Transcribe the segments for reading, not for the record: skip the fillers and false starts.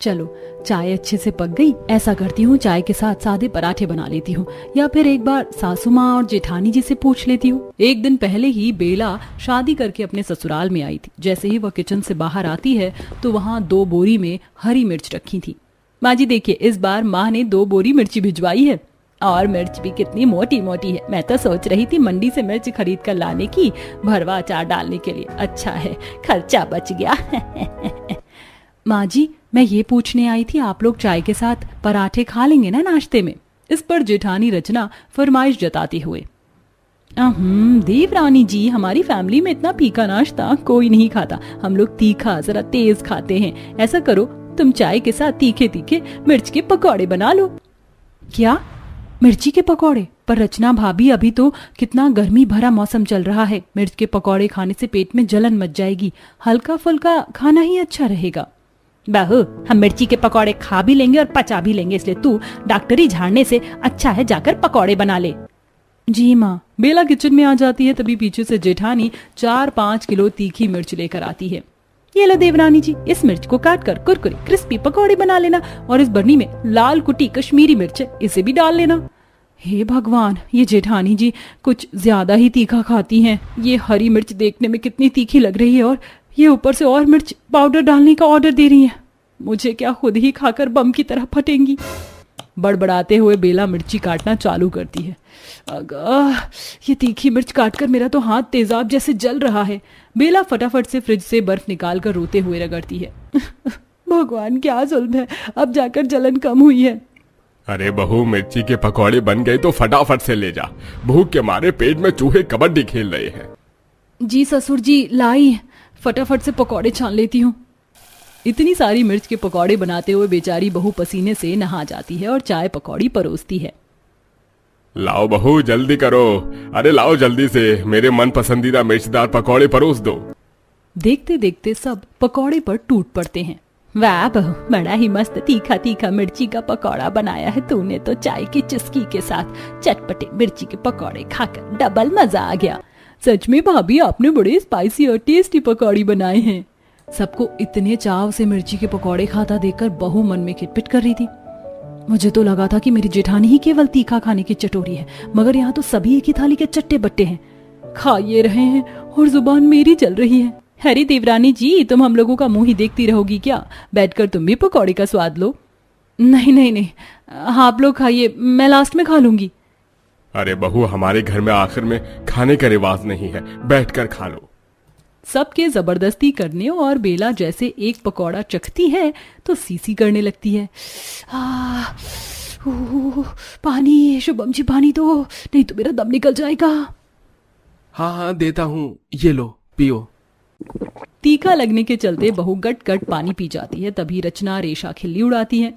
चलो चाय अच्छे से पक गई, ऐसा करती हूँ चाय के साथ सादे पराठे बना लेती हूँ, या फिर एक बार सासू माँ और जेठानी जी से पूछ लेती हूँ। एक दिन पहले ही बेला शादी करके अपने ससुराल में आई थी। जैसे ही वह किचन से बाहर आती है तो वहाँ 2 बोरी में हरी मिर्च रखी थी। माँ जी देखिए, इस बार माँ ने 2 बोरी मिर्ची भिजवाई है, और मिर्च भी कितनी मोटी मोटी है। मैं तो सोच रही थी मंडी से मिर्च खरीद कर लाने की, भरवा अचार डालने के लिए। अच्छा है खर्चा बच गया। माँ जी मैं ये पूछने आई थी, आप लोग चाय के साथ पराठे खा लेंगे ना नाश्ते में? इस पर जेठानी रचना फरमाइश जताते हुए, देवरानी जी, हमारी फैमिली में इतना फीका नाश्ता कोई नहीं खाता, हम लोग तीखा जरा तेज खाते हैं। ऐसा करो तुम चाय के साथ तीखे तीखे मिर्च के पकौड़े बना लो। क्या मिर्ची के पकौड़े? पर रचना भाभी अभी तो कितना गर्मी भरा मौसम चल रहा है, मिर्च के पकौड़े खाने से पेट में जलन मच जाएगी, हल्का फुल्का खाना ही अच्छा रहेगा। बहू हम मिर्ची के पकौड़े खा भी लेंगे और पचा भी लेंगे, इसलिए तू डॉक्टरी झाड़ने से अच्छा है जाकर पकौड़े बना ले। जी माँ। बेला किचन में आ जाती है, तभी पीछे से जेठानी 4-5 किलो तीखी मिर्च लेकर आती है। ये लो देवरानी जी, इस मिर्च को काट कर कुरकुरे क्रिस्पी पकौड़े बना लेना, और इस बरनी में लाल कुटी कश्मीरी मिर्च है, इसे भी डाल लेना। हे भगवान, ये जेठानी जी कुछ ज्यादा ही तीखा खाती हैं। ये हरी मिर्च देखने में कितनी तीखी लग रही है, और ये ऊपर से और मिर्च पाउडर डालने का ऑर्डर दे रही है। मुझे क्या खुद ही खाकर बम की तरह फटेंगी। बड़बड़ाते हुए बेला मिर्ची काटना चालू करती है। अगा, ये तीखी मिर्च काटकर मेरा तो हाथ तेजाब जैसे जल रहा है। बेला फटाफट से फ्रिज से बर्फ निकालकर रोते हुए रगड़ती है। भगवान क्या जुल्म है, अब जाकर जलन कम हुई है। अरे बहू, मिर्ची के पकौड़े बन गए तो फटाफट से ले जा, भूख के मारे पेट में चूहे कबड्डी खेल रहे हैं। जी ससुर जी लाई, फटाफट से पकौड़े छान लेती हूँ। इतनी सारी मिर्च के पकौड़े बनाते हुए बेचारी बहू पसीने से नहा जाती है और चाय पकौड़ी परोसती है। लाओ बहू जल्दी करो, अरे लाओ जल्दी से, मेरे मन पसंदीदा मिर्चदार पकौड़े परोस दो। देखते देखते सब पकौड़े पर टूट पड़ते हैं। वाह बहू, बड़ा ही मस्त तीखा तीखा मिर्ची का पकौड़ा बनाया है तूने तो। चाय की चुस्की के साथ चटपटे मिर्ची के पकौड़े खाकर डबल मजा आ गया। सच में भाभी, आपने बड़े स्पाइसी और टेस्टी पकौड़ी बनाए हैं। सबको इतने चाव से मिर्ची के पकौड़े खाता देखकर बहू मन में खिटपिट कर रही थी। मुझे तो लगा था कि मेरी जेठानी ही केवल तीखा खाने की चटोरी है, मगर यहाँ तो सभी एक ही थाली के चट्टे बट्टे हैं, खा ये रहे हैं और जुबान मेरी चल रही है। अरे देवरानी जी, तुम हम लोगों का मुंह ही देखती रहोगी क्या? बैठकर तुम भी पकौड़े का स्वाद लो। नहीं नहीं नहीं, आप लोग खाइए, मैं लास्ट में खा लूंगी। अरे बहू, हमारे घर में आखिर में खाने का रिवाज नहीं है, बैठकर खा लो। सबके जबरदस्ती करने और बेला जैसे एक पकौड़ा चखती है तो सीसी करने लगती है। पानी, शुभम जी पानी दो, नहीं तो मेरा दम निकल जाएगा। हाँ हाँ देता हूँ, ये लो पियो। तीखा लगने के चलते बहू गट गट पानी पी जाती है। तभी रचना रेशा खिल्ली उड़ाती है।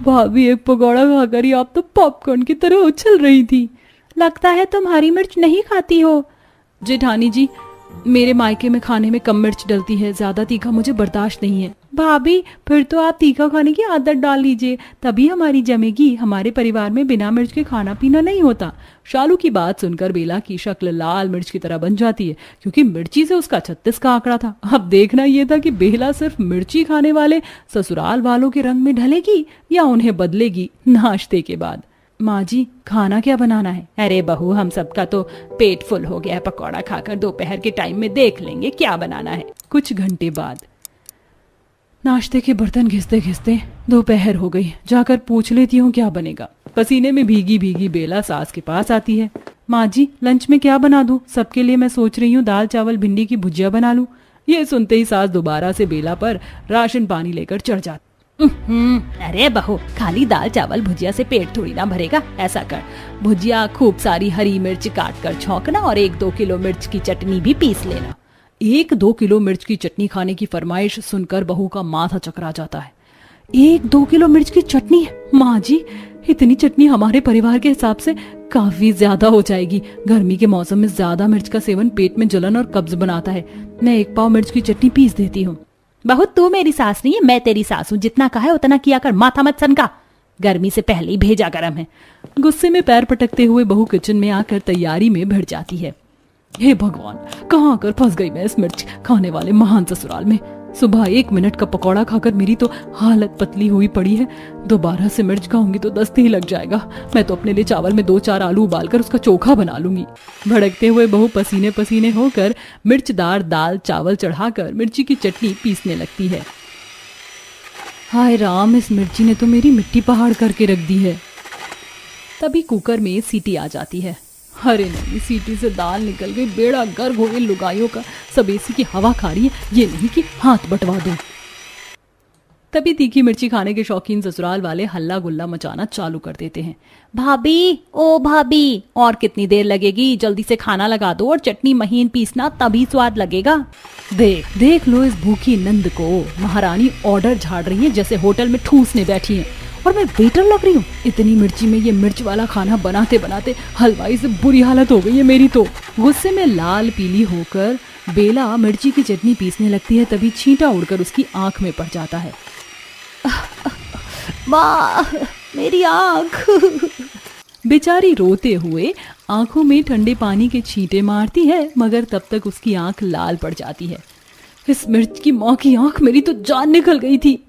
भाभी, एक पकौड़ा खाकर ही आप तो पॉपकॉर्न की तरह उछल रही थी। लगता है तुम हरी मिर्च नहीं खाती हो। जेठानी जी, मेरे मायके में खाने में कम मिर्च डलती है, ज्यादा तीखा मुझे बर्दाश्त नहीं है। भाभी, फिर तो आप तीखा खाने की आदत डाल लीजिए, तभी हमारी जमेगी। हमारे परिवार में बिना मिर्च के खाना पीना नहीं होता। शालू की बात सुनकर बेला की शक्ल लाल मिर्च की तरह बन जाती है, क्योंकि मिर्ची से उसका 36 का आंकड़ा था। अब देखना यह था कि बेला सिर्फ मिर्ची खाने वाले ससुराल वालों के रंग में ढलेगी या उन्हें बदलेगी नाश्ते के बाद। माँ जी, खाना क्या बनाना है? अरे बहू, हम सबका तो पेट फुल हो गया है पकौड़ा खाकर, दोपहर के टाइम में देख लेंगे क्या बनाना है। कुछ घंटे बाद नाश्ते के बर्तन घिसते घिसते दोपहर हो गई। जाकर पूछ लेती हूँ क्या बनेगा। पसीने में भीगी भीगी बेला सास के पास आती है। माँ जी, लंच में क्या बना दूँ? सबके लिए मैं सोच रही हूँ दाल चावल भिंडी की भुजिया बना लूँ। ये सुनते ही सास दोबारा से बेला पर राशन पानी लेकर चढ़ जाती। अरे बहू, खाली दाल चावल भुजिया से पेट थोड़ी ना भरेगा। ऐसा कर, भुजिया खूब सारी हरी मिर्च काट कर छौंकना और 1-2 किलो मिर्च की चटनी भी पीस लेना। 1-2 किलो मिर्च की चटनी खाने की फरमाइश सुनकर बहू का माथा चकरा जाता है। 1-2 किलो मिर्च की चटनी? माँ जी, इतनी चटनी हमारे परिवार के हिसाब से काफी ज्यादा हो जाएगी। गर्मी के मौसम में ज्यादा मिर्च का सेवन पेट में जलन और कब्ज बनाता है। मैं 1 पाव मिर्च की चटनी पीस देती हूँ। बहुत, तू मेरी सास नहीं है, मैं तेरी सास हूँ। जितना कहा है उतना किया कर, माथा मत सनका। गर्मी से पहले ही भेजा गरम है। गुस्से में पैर पटकते हुए बहू किचन में आकर तैयारी में भिड़ जाती है। हे भगवान, कहाँ आकर फंस गई मैं इस मिर्च खाने वाले महान ससुराल में। सुबह 1 मिनट का पकौड़ा खाकर मेरी तो हालत पतली हुई पड़ी है। दोबारा से मिर्च खाऊंगी तो दस्त ही लग जाएगा। मैं तो अपने लिए चावल में 2-4 आलू उबालकर उसका चोखा बना लूंगी। भड़कते हुए बहू पसीने पसीने होकर मिर्चदार दाल चावल चढ़ाकर मिर्ची की चटनी पीसने लगती है। हाय राम, इस मिर्ची ने तो मेरी मिट्टी पहाड़ करके रख दी है। तभी कुकर में सीटी आ जाती है। अरे नहीं, सीटी से दाल निकल गई। बेड़ा गर्क हो गई लुगाइयों का। सब एसी की हवा खा रही है, ये नहीं कि हाथ बटवा दूं। तभी तीखी मिर्ची खाने के शौकीन ससुराल वाले हल्ला गुल्ला मचाना चालू कर देते हैं। भाभी, ओ भाभी, और कितनी देर लगेगी? जल्दी से खाना लगा दो और चटनी महीन पीसना, तभी स्वाद लगेगा। देख देख लो इस भूखी नंद को। महारानी ऑर्डर झाड़ रही है जैसे होटल में ठूसने बैठी है, और मैं वेटर लग रही हूँ। इतनी मिर्ची में ये मिर्च वाला खाना बनाते बनाते हलवाई से बुरी हालत हो गई है मेरी तो। गुस्से में लाल पीली होकर बेला मिर्ची की चटनी पीसने लगती है। तभी छींटा उड़कर उसकी आंख में पड़ जाता है। माँ, मेरी आंख। बेचारी रोते हुए आंखों में ठंडे पानी के छींटे मारती है, मगर तब तक उसकी आंख लाल पड़ जाती है। इस मिर्च की माँ की आंख, मेरी तो जान निकल गई थी।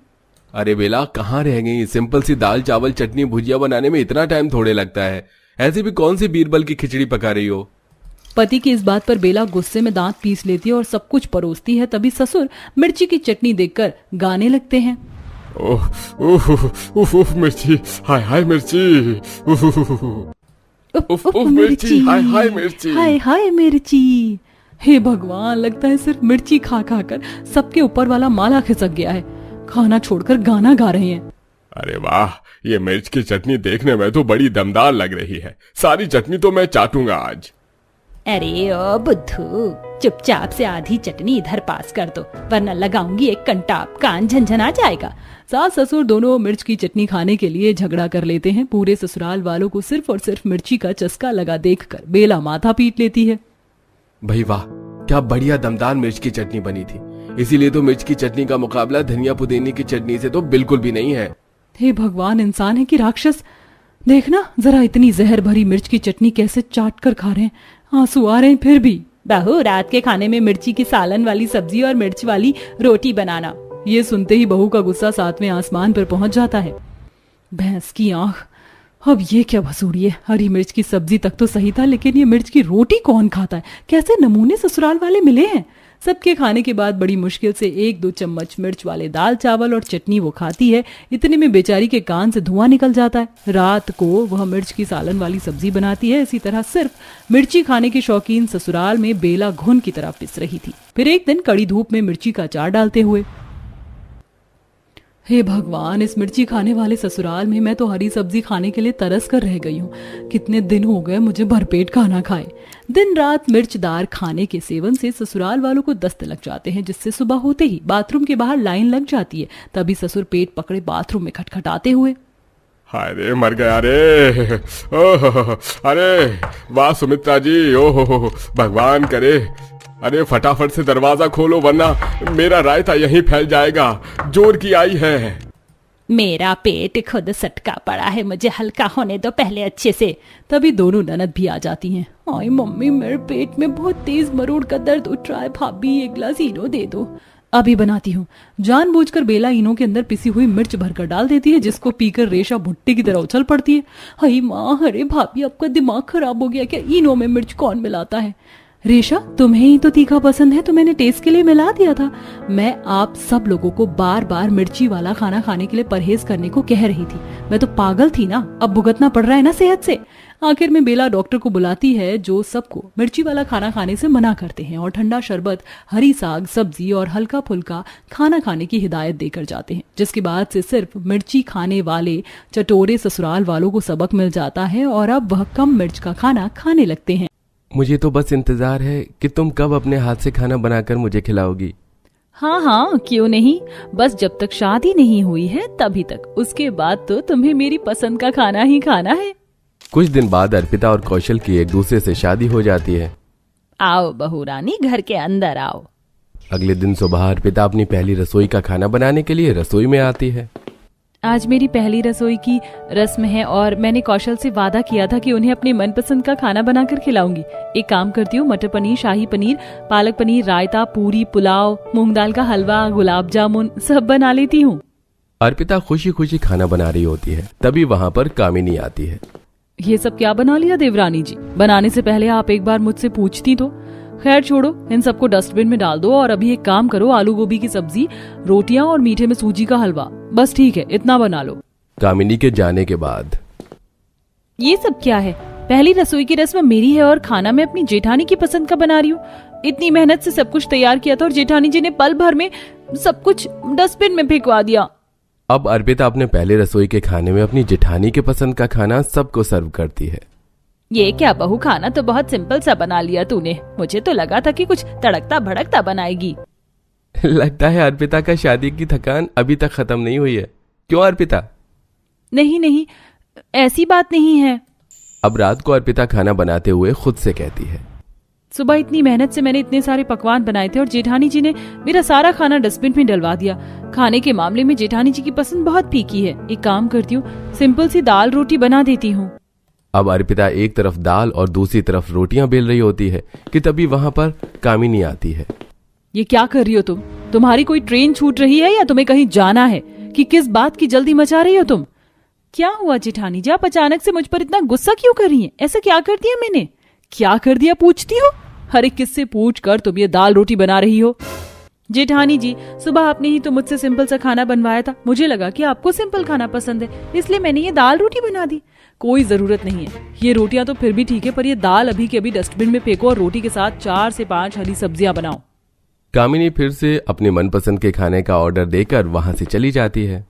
अरे बेला, कहाँ रह गई? सिंपल सी दाल चावल चटनी भुजिया बनाने में इतना टाइम थोड़े लगता है। ऐसे भी कौन सी बीरबल की खिचड़ी पका रही हो? पति की इस बात पर बेला गुस्से में दांत पीस लेती है और सब कुछ परोसती है। तभी ससुर मिर्ची की चटनी देखकर गाने लगते हैं। ओह ओह ओह ओह, मिर्ची, हाय हाय मिर्ची, उफ, उफ, मिर्ची, हाय हाय मिर्ची, हाय हाय मिर्ची। हे भगवान, लगता है सिर्फ मिर्ची खा खा कर सबके ऊपर वाला माला खिसक गया है। खाना छोड़कर गाना गा रहे हैं। अरे वाह, ये मिर्च की चटनी देखने में तो बड़ी दमदार लग रही है। सारी चटनी तो मैं चाटूंगा आज। अरे ओ बुद्धू, चुपचाप से आधी चटनी इधर पास कर दो, वरना लगाऊंगी एक कंटाप, कान झंझना जाएगा। सास ससुर दोनों मिर्च की चटनी खाने के लिए झगड़ा कर लेते हैं। पूरे ससुराल वालों को सिर्फ और सिर्फ मिर्ची का चस्का लगा देखकर बेला माथा पीट लेती है। भाई वाह, क्या बढ़िया दमदार मिर्च की चटनी बनी थी। इसीलिए तो मिर्च की चटनी का मुकाबला धनिया पुदीने की चटनी से तो बिल्कुल भी नहीं है। हे भगवान, इंसान है कि राक्षस? देखना जरा, इतनी जहर भरी मिर्च की चटनी कैसे चाट कर खा रहे हैं। आंसू आ रहे हैं फिर भी। बहू, रात के खाने में मिर्ची की सालन वाली सब्जी और मिर्च वाली रोटी बनाना। ये सुनते ही बहू का गुस्सा 7वें आसमान पर पहुंच जाता है। भैंस की आंख, अब ये क्या भसूड़ी है? हरी मिर्च की सब्जी तक तो सही था, लेकिन ये मिर्च की रोटी कौन खाता है? कैसे नमूने ससुराल वाले मिले हैं? सबके खाने के बाद बड़ी मुश्किल से 1-2 चम्मच मिर्च वाले दाल चावल और चटनी वो खाती है। इतने में बेचारी के कान से धुआं निकल जाता है। रात को वह मिर्च की सालन वाली सब्जी बनाती है। इसी तरह सिर्फ मिर्ची खाने के शौकीन ससुराल में बेला घुन की तरह पिस रही थी। फिर एक दिन कड़ी धूप में मिर्ची का अचार डालते हुए, हे भगवान, इस मिर्ची खाने वाले ससुराल में मैं तो हरी सब्जी खाने के लिए तरस कर रह गई हूँ। कितने दिन हो गए मुझे भरपेट खाना खाए। दिन रात मिर्चदार खाने के सेवन से ससुराल वालों को दस्त लग जाते हैं, जिससे सुबह होते ही बाथरूम के बाहर लाइन लग जाती है। तभी ससुर पेट पकड़े बाथरूम में खटखटाते हुए, हाय रे, मर गया रे। ओह, अरे वाह सुमित्रा जी, ओह भगवान करे। अरे फटाफट से दरवाजा खोलो, वरना मेरा रायता यहीं फैल जाएगा। जोर की आई है। मेरा पेट खुद सटका पड़ा है, मुझे हल्का होने दो पहले अच्छे से। तभी दोनों ननद भी आ जाती हैं। आई मम्मी, मेरे पेट में बहुत तेज मरोड़ का दर्द उठ रहा है। भाभी, एक गिलास इनो दे दो। अभी बनाती हूँ। जानबूझकर बेला इनो के अंदर पिसी हुई मिर्च भरकर डाल देती है, जिसको पीकर रेशा भुट्टे की तरह उछल पड़ती है। हाय माँ, अरे भाभी, आपका दिमाग खराब हो गया क्या? इनो में मिर्च कौन मिलाता है? रेशा, तुम्हें ही तो तीखा पसंद है, तो मैंने टेस्ट के लिए मिला दिया था। मैं आप सब लोगों को बार बार मिर्ची वाला खाना खाने के लिए परहेज करने को कह रही थी। मैं तो पागल थी ना, अब भुगतना पड़ रहा है ना सेहत से। आखिर में बेला डॉक्टर को बुलाती है, जो सबको मिर्ची वाला खाना खाने से मना करते हैं और ठंडा शरबत, हरी साग सब्जी और हल्का फुल्का खाना खाने की हिदायत देकर जाते हैं। जिसके बाद से सिर्फ मिर्ची खाने वाले चटोरे ससुराल वालों को सबक मिल जाता है और अब वह कम मिर्च का खाना खाने लगते हैं। मुझे तो बस इंतजार है कि तुम कब अपने हाथ से खाना बनाकर मुझे खिलाओगी। हाँ हाँ, क्यों नहीं। बस जब तक शादी नहीं हुई है तभी तक। उसके बाद तो तुम्हें मेरी पसंद का खाना ही खाना है। कुछ दिन बाद अर्पिता और कौशल की एक दूसरे से शादी हो जाती है। आओ बहू रानी, घर के अंदर आओ। अगले दिन सुबह अर्पिता अपनी पहली रसोई का खाना बनाने के लिए रसोई में आती है। आज मेरी पहली रसोई की रस्म है और मैंने कौशल से वादा किया था कि उन्हें अपने मनपसंद का खाना बनाकर खिलाऊंगी। एक काम करती हूँ, मटर पनीर, शाही पनीर, पालक पनीर, रायता, पूरी, पुलाव, मूंग दाल का हलवा, गुलाब जामुन सब बना लेती हूँ। अर्पिता खुशी खुशी खाना बना रही होती है, तभी वहाँ पर कामिनी आती है। ये सब क्या बना लिया देवरानी जी? बनाने से पहले आप एक बार मुझसे पूछती तो। खैर छोड़ो, इन सबको डस्टबिन में डाल दो और अभी एक काम करो, आलू गोभी की सब्जी, रोटियां और मीठे में सूजी का हलवा, बस ठीक है, इतना बना लो। कामिनी के जाने के बाद ये सब क्या है? पहली रसोई की रस्म मेरी है और खाना मैं अपनी जेठानी की पसंद का बना रही हूँ। इतनी मेहनत से सब कुछ तैयार किया था और जेठानी जी ने पल भर में सब कुछ डस्टबिन में फेंकवा दिया। अब अर्पिता अपने पहले रसोई के खाने में अपनी जेठानी के पसंद का खाना सबको सर्व करती है। ये क्या बहू, खाना तो बहुत सिंपल सा बना लिया तूने। मुझे तो लगा था कि कुछ तड़कता भड़कता बनाएगी। लगता है अर्पिता का शादी की थकान अभी तक खत्म नहीं हुई है। क्यों अर्पिता? नहीं नहीं, ऐसी बात नहीं है। अब रात को अर्पिता खाना बनाते हुए खुद से कहती है, सुबह इतनी मेहनत से मैंने इतने सारे पकवान बनाए थे और जेठानी जी ने मेरा सारा खाना डस्टबिन में डलवा दिया। खाने के मामले में जेठानी जी की पसंद बहुत फीकी है। एक काम करती हूँ, सिंपल सी दाल रोटी बना देती हूँ। अब अर्पिता एक तरफ दाल और दूसरी तरफ रोटियां बेल रही होती है कि तभी वहां पर कामिनी आती है। ये क्या कर रही हो तुम? तुम्हारी कोई ट्रेन छूट रही है या तुम्हें कहीं जाना है? कि किस बात की जल्दी मचा रही हो तुम? क्या हुआ जेठानी जी, आप अचानक से मुझ पर इतना गुस्सा क्यों कर रही हैं? ऐसा क्या कर दिया मैंने? क्या कर दिया पूछती हो? हर एक किससे पूछ कर तुम ये दाल रोटी बना रही हो? जेठानी जी, सुबह आपने ही तो मुझसे सिंपल सा खाना बनवाया था। मुझे लगा कि आपको सिंपल खाना पसंद है, इसलिए मैंने ये दाल रोटी बना दी। कोई जरूरत नहीं है। ये रोटियां तो फिर भी ठीक है, पर ये दाल अभी के अभी डस्टबिन में फेंको और रोटी के साथ 4 से 5 हरी सब्जियां बनाओ। कामिनी फिर से अपने मनपसंद के खाने का ऑर्डर देकर वहां से चली जाती है।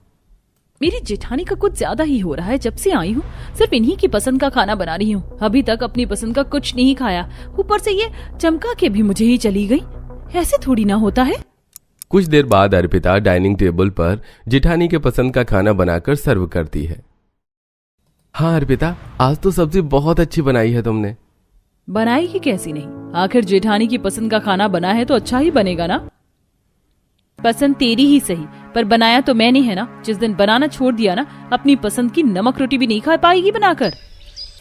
मेरी जेठानी का कुछ ज्यादा ही हो रहा है। जब से आई हूँ सिर्फ इन्हीं की पसंद का खाना बना रही हूँ। अभी तक अपनी पसंद का कुछ नहीं खाया, ऊपर से ये चमका के भी मुझे ही चली गई। ऐसे थोड़ी ना होता है। कुछ देर बाद अर्पिता डाइनिंग टेबल पर जेठानी के पसंद का खाना बनाकर सर्व करती है। हाँ अर्पिता, आज तो सब्जी बहुत अच्छी बनाई है तुमने। बनाई ही कैसी नहीं, आखिर जेठानी की पसंद का खाना बना है तो अच्छा ही बनेगा ना। पसंद तेरी ही सही, पर बनाया तो मैंने है ना। जिस दिन बनाना छोड़ दिया ना, अपनी पसंद की नमक रोटी भी नहीं खा पाएगी बनाकर।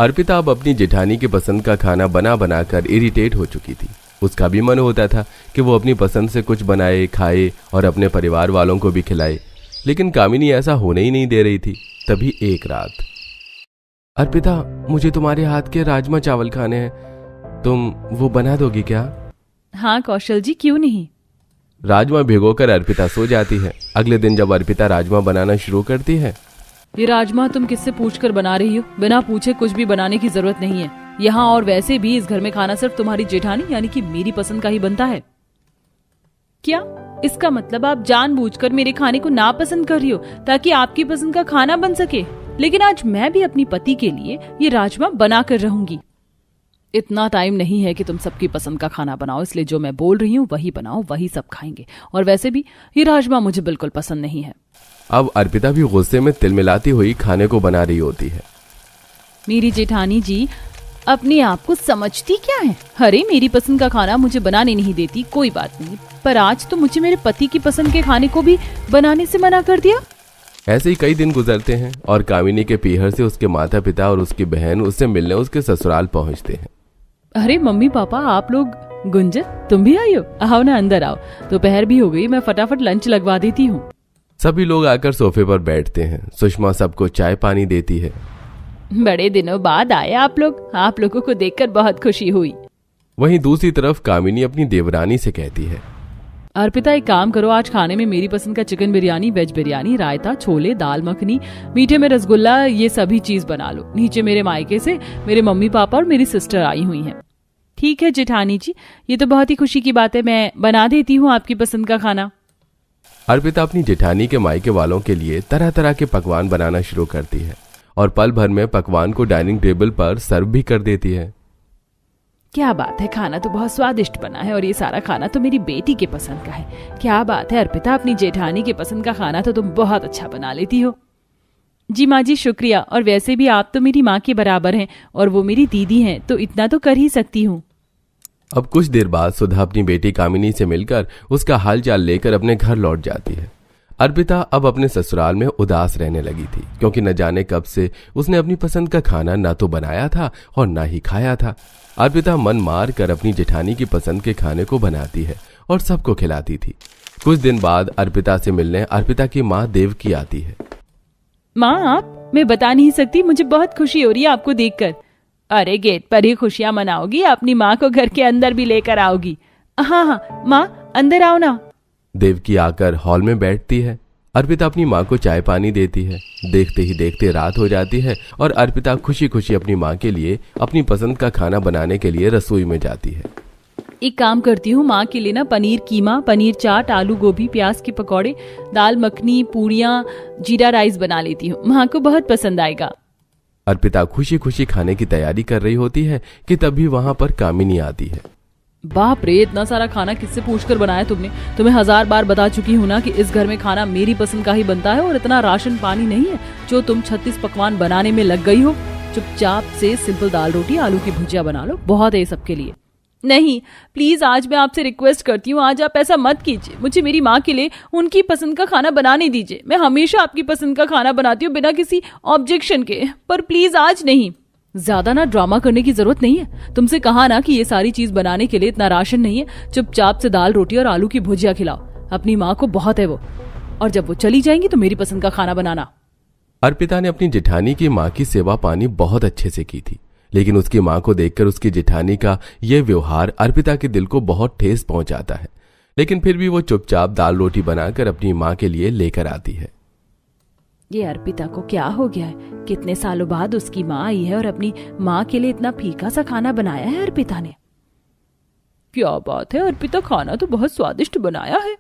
अर्पिता अब अपनी जेठानी के पसंद का खाना बना बनाकर इरिटेट हो चुकी थी। उसका भी मन होता था कि वो अपनी पसंद से कुछ बनाए, खाए और अपने परिवार वालों को भी खिलाए, लेकिन कामिनी ऐसा होने ही नहीं दे रही थी। तभी एक रात, अर्पिता मुझे तुम्हारे हाथ के राजमा चावल खाने हैं, तुम वो बना दोगी क्या? हाँ कौशल जी, क्यों नहीं। राजमा भिगोकर अर्पिता सो जाती है। अगले दिन जब अर्पिता राजमा बनाना शुरू करती है, ये राजमा तुम किससे पूछकर बना रही हो? बिना पूछे कुछ भी बनाने की जरूरत नहीं है यहाँ, और वैसे भी इस घर में खाना सिर्फ तुम्हारी जेठानी यानी कि मेरी पसंद का ही बनता है। क्या इसका मतलब आप जानबूझकर मेरे खाने को नापसंद कर रही हो ताकि आपकी पसंद का खाना बन सके? लेकिन आज मैं भी अपनी पति के लिए ये राजमा बना कर रहूंगी। इतना टाइम नहीं है कि तुम सबकी पसंद का खाना बनाओ, इसलिए जो मैं बोल रही हूँ वही बनाओ, वही सब खाएंगे। और वैसे भी ये राजमा मुझे बिल्कुल पसंद नहीं है। अब अर्पिता भी गुस्से में तिलमिलाती हुई खाने को बना रही होती है। मेरी जेठानी जी अपने आप को समझती क्या है? अरे मेरी पसंद का खाना मुझे बनाने नहीं देती, कोई बात नहीं, पर आज तो मुझे मेरे पति की पसंद के खाने को भी बनाने से मना कर दिया। ऐसे ही कई दिन गुजरते हैं और कामिनी के पीहर से उसके माता पिता और उसकी बहन उससे मिलने उसके ससुराल पहुंचते हैं। अरे मम्मी पापा, आप लोग, गुंजन तुम भी आई हो? आओ ना, अंदर आओ। दोपहर भी हो गई, मैं फटाफट लंच लगवा देती हूँ। सभी लोग आकर सोफे पर बैठते हैं। सुषमा सबको चाय पानी देती है। बड़े दिनों बाद आए आप लोग, आप लोगों को देखकर बहुत खुशी हुई। वहीं दूसरी तरफ कामिनी अपनी देवरानी से कहती है, अर्पिता एक काम करो, आज खाने में मेरी पसंद का चिकन बिरयानी, वेज बिरयानी, रायता, छोले, दाल मखनी, मीठे में रसगुल्ला, ये सभी चीज बना लो। नीचे मेरे मायके से मेरे मम्मी पापा और मेरी सिस्टर आई हुई हैं। ठीक है जेठानी जी, ये तो बहुत ही खुशी की बात है, मैं बना देती हूँ आपकी पसंद का खाना। अर्पिता अपनी जेठानी के मायके वालों के लिए तरह तरह के पकवान बनाना शुरू करती है और पल भर में पकवान को डाइनिंग टेबल पर सर्व भी कर देती है। क्या बात है, खाना तो बहुत स्वादिष्ट बना है और ये सारा खाना तो मेरी बेटी के पसंद का है। क्या बात है अर्पिता, अपनी जेठानी के पसंद का खाना तो तुम बहुत अच्छा बना लेती हो। जी माँ जी शुक्रिया, और वैसे भी आप तो मेरी माँ के बराबर हैं और वो मेरी दीदी हैं, तो इतना तो कर ही सकती हूँ। अब कुछ देर बाद सुधा अपनी बेटी कामिनी से मिलकर उसका हालचाल लेकर अपने घर लौट जाती है। अर्पिता अब अपने ससुराल में उदास रहने लगी थी, क्योंकि न जाने कब से उसने अपनी पसंद का खाना ना तो बनाया था और ना ही खाया था। अर्पिता मन मार कर अपनी जेठानी की पसंद के खाने को बनाती है और सबको खिलाती थी। कुछ दिन बाद अर्पिता से मिलने अर्पिता की माँ देवकी आती है। माँ आप, मैं बता नहीं सकती, मुझे बहुत खुशी हो रही है आपको देखकर। अरे गेट पर ही खुशियां मनाओगी, अपनी माँ को घर के अंदर भी लेकर आओगी। हाँ हाँ माँ, अंदर आओ ना। देवकी आकर हॉल में बैठती है। अर्पिता अपनी माँ को चाय पानी देती है। देखते ही देखते रात हो जाती है और अर्पिता खुशी खुशी अपनी माँ के लिए अपनी पसंद का खाना बनाने के लिए रसोई में जाती है। एक काम करती हूँ, माँ के लिए ना पनीर कीमा, पनीर चाट, आलू गोभी, प्याज के पकौड़े, दाल मखनी, पूड़ियाँ, जीरा राइस बना लेती हूँ, माँ को बहुत पसंद आएगा। अर्पिता खुशी खुशी खाने की तैयारी कर रही होती है कि तभी वहां पर कामिनी आती है। बाप रे, इतना सारा खाना किससे पूछकर बनाया तुमने? तुम्हें 1000 बार बता चुकी हूँ ना कि इस घर में खाना मेरी पसंद का ही बनता है और इतना राशन पानी नहीं है जो तुम 36 पकवान बनाने में लग गई हो। चुपचाप से सिंपल दाल रोटी, आलू की भुजिया बना लो, बहुत है सबके लिए। नहीं प्लीज, आज मैं आपसे रिक्वेस्ट करती हूँ, आज आप ऐसा मत कीजिए, मुझे मेरी माँ के लिए उनकी पसंद का खाना बनाने दीजिए। मैं हमेशा आपकी पसंद का खाना बनाती हूँ बिना किसी ऑब्जेक्शन के, पर प्लीज आज नहीं। ज्यादा ना ड्रामा करने की जरूरत नहीं है, तुमसे कहा ना कि ये सारी चीज बनाने के लिए इतना राशन नहीं है। चुपचाप से दाल रोटी और आलू की भुजिया खिलाओ, अपनी माँ को बहुत है वो, और जब वो चली जाएंगी तो मेरी पसंद का खाना बनाना। अर्पिता ने अपनी जेठानी की माँ की सेवा पानी बहुत अच्छे से की थी, लेकिन उसकी माँ को देखकर उसकी जेठानी का यह व्यवहार अर्पिता के दिल को बहुत ठेस पहुंचाता है। लेकिन फिर भी वो चुपचाप दाल रोटी बनाकर अपनी माँ के लिए लेकर आती है। ये अर्पिता को क्या हो गया है? कितने सालों बाद उसकी माँ आई है और अपनी माँ के लिए इतना फीका सा खाना बनाया है अर्पिता ने। क्या बात है, अर्पिता खाना तो बहुत स्वादिष्ट बनाया है।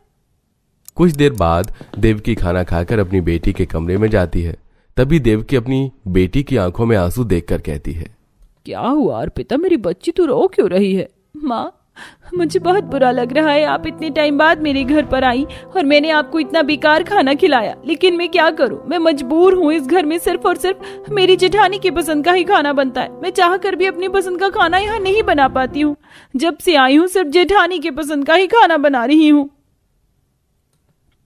कुछ देर बाद देवकी खाना खाकर अपनी बेटी के कमरे में जाती है। तभी देवकी अपनी बेटी की आंखों में आंसू देखकर कहती है, क्या हुआ अर्पिता, मेरी बच्ची तू रो क्यों रही है? माँ, मुझे बहुत बुरा लग रहा है, आप इतने टाइम बाद मेरे घर पर आई और मैंने आपको इतना बेकार खाना खिलाया, लेकिन मैं क्या करूं, मैं मजबूर हूँ। इस घर में सिर्फ और सिर्फ मेरी जेठानी की पसंद का ही खाना बनता है। मैं चाह कर भी अपनी पसंद का खाना यहाँ नहीं बना पाती हूँ। जब से आई हूँ सिर्फ जेठानी की पसंद का ही खाना बना रही हूँ।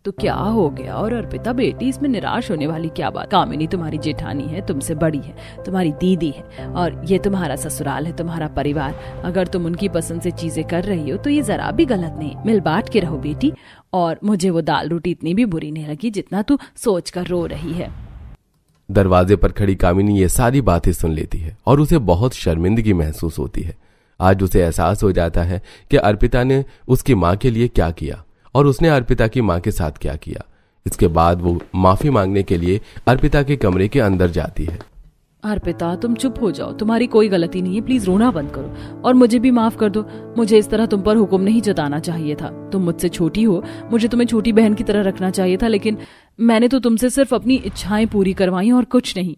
तो क्या हो गया? और अर्पिता बेटी, इसमें निराश होने वाली क्या बात? कामिनी तुम्हारी जेठानी है, तुमसे बड़ी है, तुम्हारी दीदी है, और ये तुम्हारा ससुराल है, तुम्हारा परिवार। अगर तुम उनकी पसंद से चीजें कर रही हो तो ये जरा भी गलत नहीं। मिल बांट के रहो बेटी। और मुझे वो दाल रोटी इतनी भी बुरी नहीं लगी जितना तू सोच कर रो रही है। दरवाजे पर खड़ी कामिनी ये सारी बातें सुन लेती है और उसे बहुत शर्मिंदगी महसूस होती है। आज उसे एहसास हो जाता है कि अर्पिता ने उसकी माँ के लिए क्या किया और उसने अर्पिता की माँ के साथ क्या किया। इसके बाद वो माफी मांगने के लिए अर्पिता के कमरे के अंदर जाती है। अर्पिता तुम चुप हो जाओ, तुम्हारी कोई गलती नहीं है, प्लीज रोना बंद करो और मुझे भी माफ कर दो। मुझे इस तरह तुम पर हुक्म नहीं जताना चाहिए था। तुम मुझसे छोटी हो, मुझे तुम्हें छोटी बहन की तरह रखना चाहिए था, लेकिन मैंने तो तुमसे सिर्फ अपनी इच्छाएं पूरी करवाई और कुछ नहीं।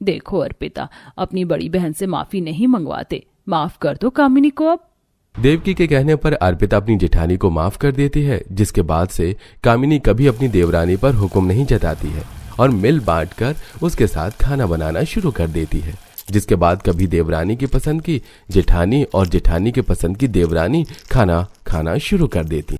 देखो अर्पिता, अपनी बड़ी बहन से माफी नहीं मंगवाते, माफ कर दो कामिनी को। अब देवकी के कहने पर अर्पिता अपनी जेठानी को माफ कर देती है, जिसके बाद से कामिनी कभी अपनी देवरानी पर हुक्म नहीं जताती है और मिल बांटकर उसके साथ खाना बनाना शुरू कर देती है। जिसके बाद कभी देवरानी की पसंद की जेठानी और जेठानी के पसंद की देवरानी खाना खाना शुरू कर देती।